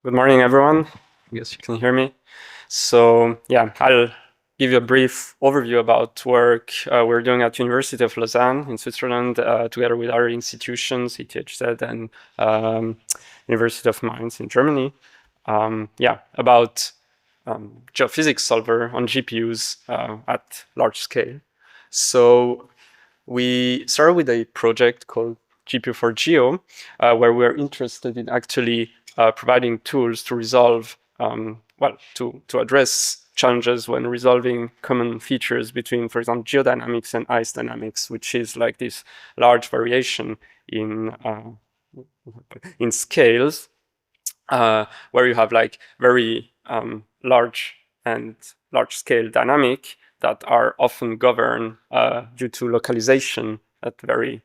Good morning, everyone. I guess you can hear me. So yeah, I'll give you a brief overview about work we're doing at University of Lausanne in Switzerland, together with other institutions, ETHZ and University of Mainz in Germany. About geophysics solver on GPUs at large scale. So we started with a project called GPU for Geo, where we're interested in actually providing tools to resolve, to address challenges when resolving common features between, for example, geodynamics and ice dynamics, which is like this large variation in scales, where you have like very large scale dynamic that are often governed due to localization at very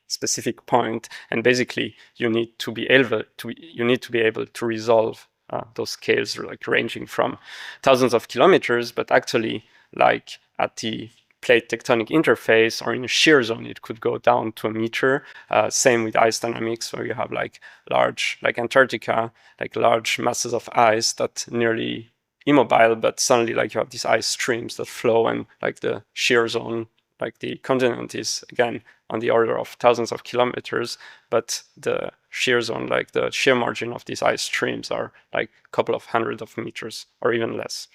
specific point, and basically you need to be able to resolve those scales, like ranging from thousands of kilometers, but actually like at the plate tectonic interface or in a shear zone, it could go down to a meter. Same with ice dynamics, where you have like large, like Antarctica, like large masses of ice that nearly immobile, but suddenly like you have these ice streams that flow, and like the shear zone, like the continent is again on the order of thousands of kilometers, but the shear zone, like the shear margin of these ice streams, are like a couple of hundreds of meters or even less.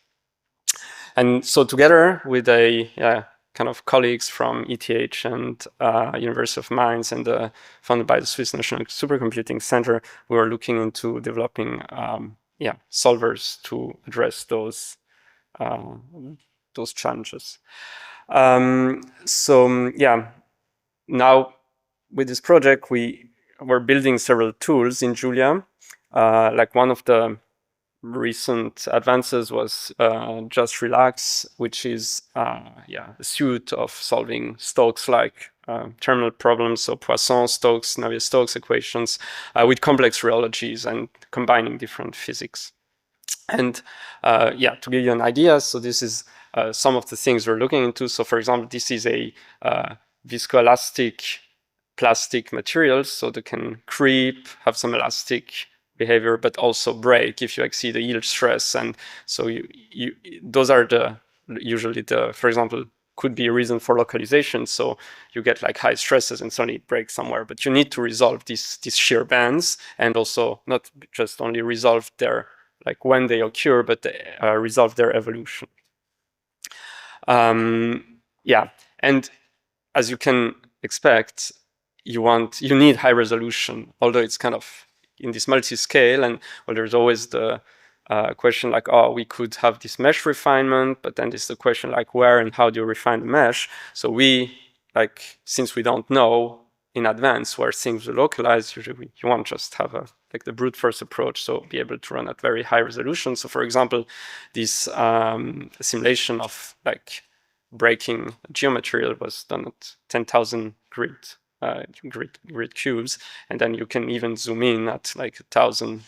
And so together with a kind of colleagues from ETH and University of Mainz and funded by the Swiss National Supercomputing Center, we were looking into developing solvers to address those challenges. Now with this project, we're building several tools in Julia. Like one of the recent advances was JustRelax, which is a suite of solving Stokes-like terminal problems, so Poisson, Stokes, Navier-Stokes equations with complex rheologies and combining different physics. And to give you an idea, so this is some of the things we're looking into. So for example, this is a viscoelastic plastic material, so they can creep, have some elastic behavior, but also break if you exceed the yield stress. And so those are usually for example, could be a reason for localization. So you get like high stresses and suddenly it breaks somewhere, but you need to resolve these shear bands, and also not just only resolve their, like when they occur, but resolve their evolution. And as you can expect, you need high resolution, although it's kind of in this multi-scale, and there's always the question like, oh, we could have this mesh refinement, but then there's the question like, where and how do you refine the mesh? So since we don't know in advance where things will localize, usually you won't just have the brute force approach, so be able to run at very high resolution. So for example, this simulation of like breaking geomaterial was done at 10,000 grid cubes, and then you can even zoom in at like 1,000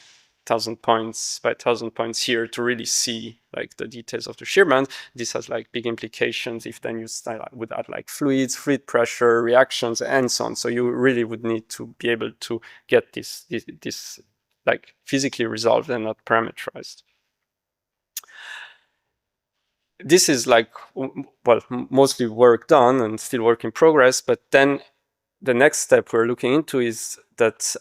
points by 1,000 points here to really see like the details of the shear band. This has like big implications if then you would add like fluid pressure, reactions, and so on. So you really would need to be able to get this like physically resolved and not parameterized. This is like, well, mostly work done and still work in progress, but then the next step we're looking into is that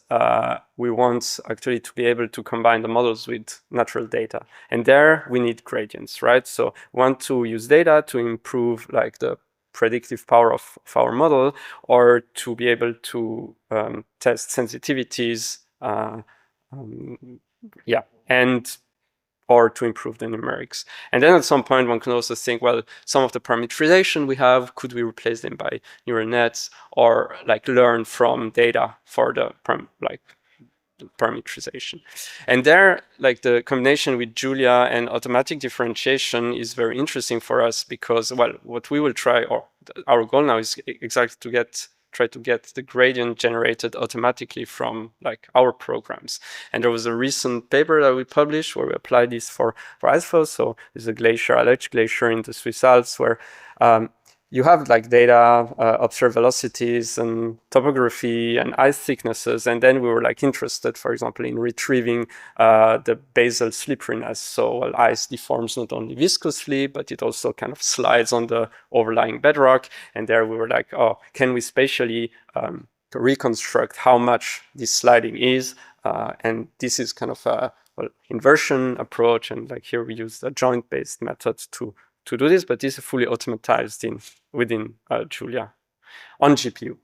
we want actually to be able to combine the models with natural data. And there we need gradients, right? So we want to use data to improve like the predictive power of our model, or to be able to test sensitivities, or to improve the numerics. And then at some point, one can also think, well, some of the parameterization we have, could we replace them by neural nets, or like learn from data for the parameterization? And there, like the combination with Julia and automatic differentiation is very interesting for us, because, well, what we will try, or our goal now is exactly to try to get the gradient generated automatically from like our programs. And there was a recent paper that we published where we applied this for ice flows. So there's a glacier, Aletsch Glacier in the Swiss Alps, where you have like data, observed velocities and topography and ice thicknesses. And then we were like interested, for example, in retrieving the basal slipperiness. So ice deforms not only viscously, but it also kind of slides on the overlying bedrock. And there we were like, oh, can we spatially reconstruct how much this sliding is? And this is kind of a inversion approach. And like here we use the joint-based method to do this, but this is fully automatized within Julia on GPU.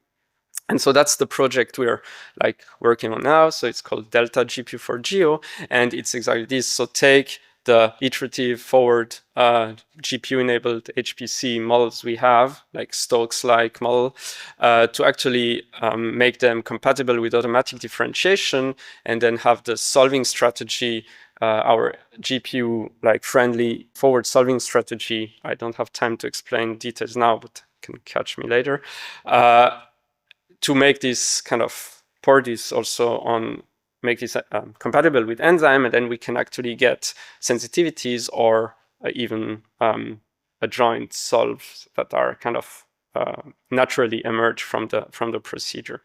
And so that's the project we're like working on now. So it's called Delta GPU for Geo, and it's exactly this. So take the iterative forward GPU-enabled HPC models we have, like Stokes-like model, to actually make them compatible with automatic differentiation, and then have the solving strategy, our GPU like friendly forward solving strategy. I don't have time to explain details now, but can catch me later. To make this kind of port this also on, make this compatible with Enzyme, and then we can actually get sensitivities or even adjoint solves that are kind of naturally emerge from the procedure.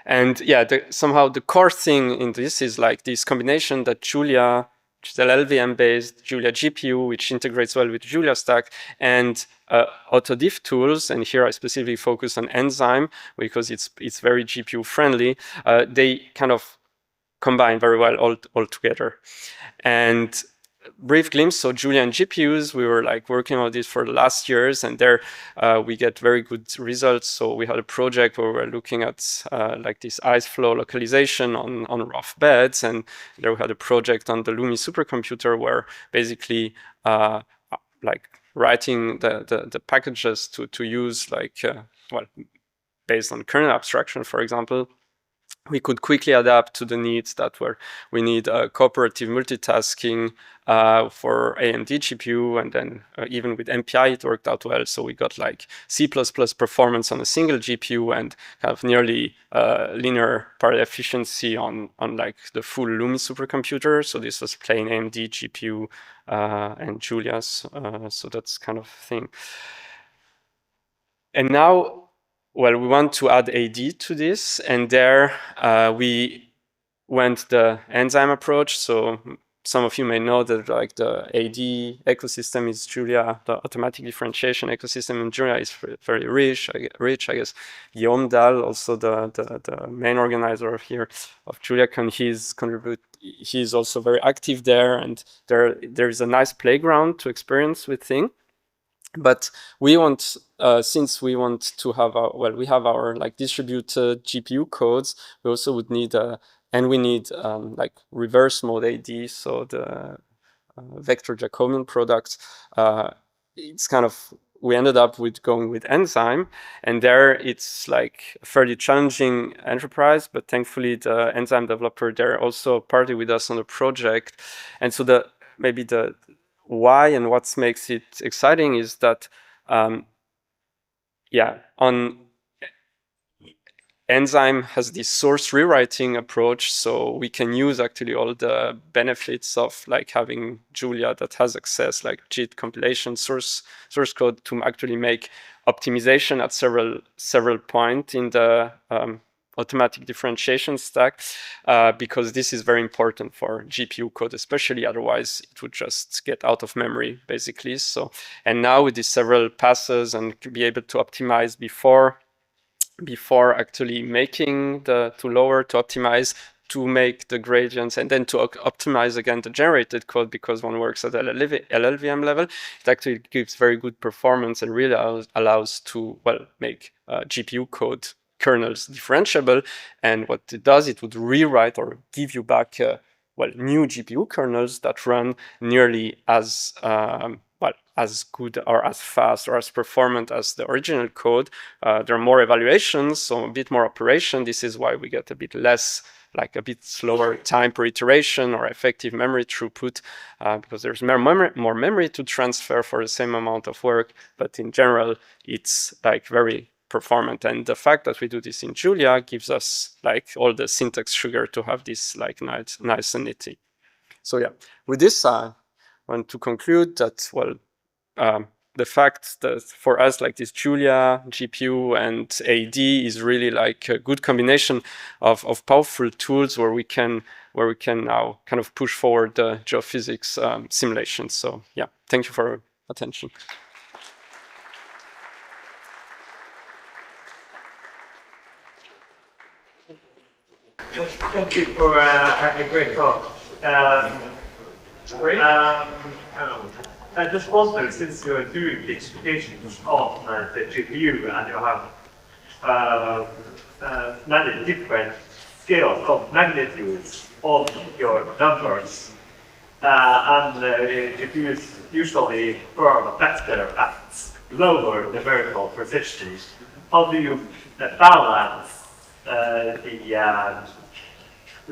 And yeah, somehow the core thing in this is like this combination that Julia, which is an LLVM-based Julia GPU, which integrates well with Julia Stack, and AutoDiff tools. And here I specifically focus on Enzyme because it's very GPU friendly. They kind of combine very well all together. And brief glimpse, so Julia and GPUs, we were like working on this for the last years, and there we get very good results. So we had a project where we were looking at like this ice flow localization on rough beds, and there we had a project on the Lumi supercomputer where basically like writing the packages to use like, well, based on kernel abstraction, for example, we could quickly adapt to the needs that were, we need cooperative multitasking for AMD GPU, and then even with MPI it worked out well. So we got like C++ performance on a single GPU and kind of nearly linear parallel efficiency on like the full Lumi supercomputer. So this was plain AMD GPU and Julia's. So that's kind of thing. And now, well, we want to add AD to this, and there we went the Enzyme approach. So some of you may know that like the AD ecosystem is Julia, the automatic differentiation ecosystem in Julia is very rich. I guess Guillaume Dahl, also the main organizer here of JuliaCon, he's also very active there, and there is a nice playground to experience with things. But we want, since we want to have our, well, we have our like distributed GPU codes, we also would need, and we need like reverse mode AD, so the vector Jacobian product. It's kind of, we ended up with going with Enzyme, and there it's like a fairly challenging enterprise, but thankfully the Enzyme developer, they're also party with us on the project. And so maybe the why and what makes it exciting is that, yeah, on Enzyme has this source rewriting approach, so we can use actually all the benefits of like having Julia that has access, like JIT compilation source code, to actually make optimization at several points in the automatic differentiation stack, because this is very important for GPU code, especially, otherwise it would just get out of memory basically. So, and now with these several passes and to be able to optimize before actually making to optimize, to make the gradients, and then to optimize again the generated code, because one works at LLVM level, it actually gives very good performance and really allows to, well, make GPU code kernels differentiable. And what it does, it would rewrite or give you back well, new GPU kernels that run nearly as well, as good or as fast or as performant as the original code. There are more evaluations, so a bit more operation. This is why we get a bit less, like a bit slower time per iteration or effective memory throughput, because there's more memory to transfer for the same amount of work. But in general, it's like very performant. And the fact that we do this in Julia gives us like all the syntax sugar to have this like nice sanity. So yeah, with this, I want to conclude that, well, the fact that for us, like this Julia GPU and AD is really like a good combination of powerful tools where we can now kind of push forward the geophysics simulations. So yeah, thank you for your attention. Thank you for a great talk. I just wonder, since you're doing the explications on the GPU and you have many different scales of magnitudes of your numbers, and GPUs usually perform better at lower numerical precision, how do you balance the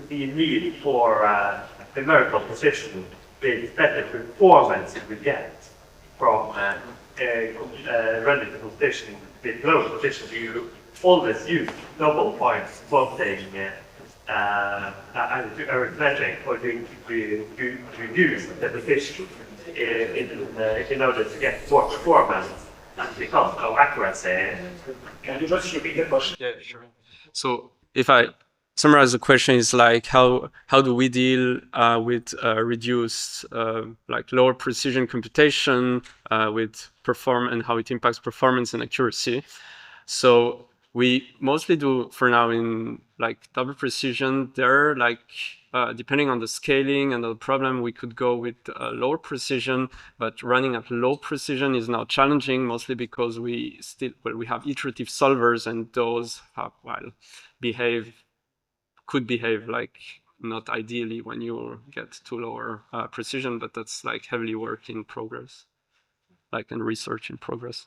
need for numerical precision with better performance you would get from running the competition with low precision? Do you always use double point plotting arithmetic, or do you reduce the precision in order to get more performance and because of accuracy? Can you just repeat the question? Yeah, sure. So if I summarize the question, is like how do we deal with reduced like lower precision computation with and how it impacts performance and accuracy. So we mostly do for now in like double precision. There, like depending on the scaling and the problem, we could go with lower precision, but running at low precision is now challenging, mostly because we have iterative solvers, and those have, could behave like not ideally when you get to lower precision, but that's like heavily work in progress, like in research in progress.